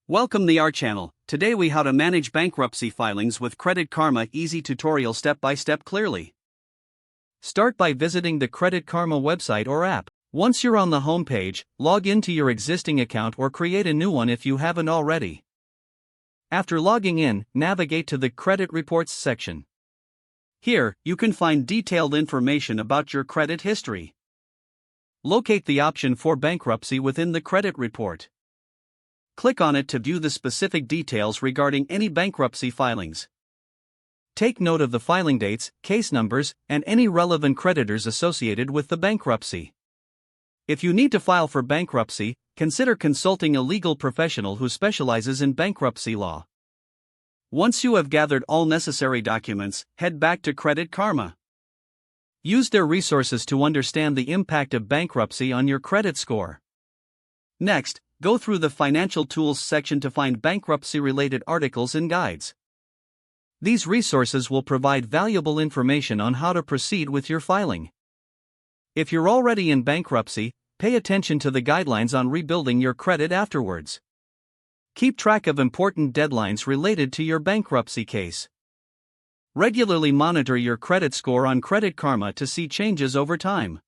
Welcome to our channel. Today we how to manage bankruptcy filings with Credit Karma easy tutorial step by step clearly. Start by visiting the Credit Karma website or app. Once you're on the home page, log into your existing account or create a new one if you haven't already. After logging in, navigate to the Credit Reports section. Here, you can find detailed information about your credit history. Locate the option for bankruptcy within the credit report. Click on it to view the specific details regarding any bankruptcy filings. Take note of the filing dates, case numbers, and any relevant creditors associated with the bankruptcy. If you need to file for bankruptcy, consider consulting a legal professional who specializes in bankruptcy law. Once you have gathered all necessary documents, head back to Credit Karma. Use their resources to understand the impact of bankruptcy on your credit score. Next, go through the Financial Tools section to find bankruptcy-related articles and guides. These resources will provide valuable information on how to proceed with your filing. If you're already in bankruptcy, pay attention to the guidelines on rebuilding your credit afterwards. Keep track of important deadlines related to your bankruptcy case. Regularly monitor your credit score on Credit Karma to see changes over time.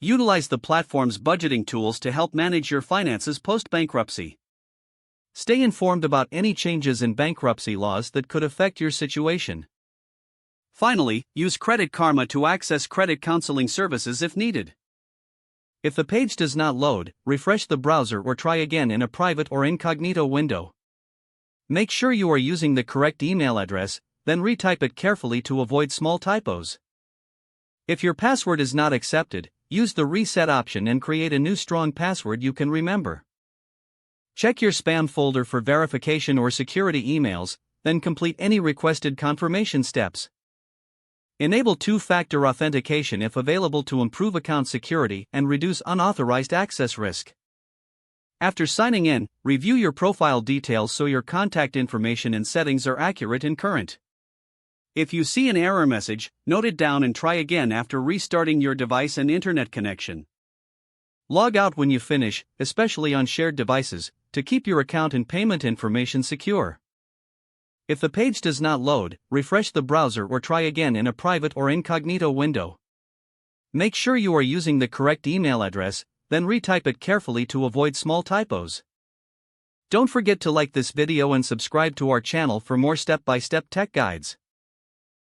Utilize the platform's budgeting tools to help manage your finances post-bankruptcy. Stay informed about any changes in bankruptcy laws that could affect your situation. Finally, use Credit Karma to access credit counseling services if needed. If the page does not load, refresh the browser or try again in a private or incognito window. Make sure you are using the correct email address, then retype it carefully to avoid small typos. If your password is not accepted, use the reset option and create a new strong password you can remember. Check your spam folder for verification or security emails, then complete any requested confirmation steps. Enable two-factor authentication if available to improve account security and reduce unauthorized access risk. After signing in, review your profile details so your contact information and settings are accurate and current. If you see an error message, note it down and try again after restarting your device and internet connection. Log out when you finish, especially on shared devices, to keep your account and payment information secure. If the page does not load, refresh the browser or try again in a private or incognito window. Make sure you are using the correct email address, then retype it carefully to avoid small typos. Don't forget to like this video and subscribe to our channel for more step-by-step tech guides.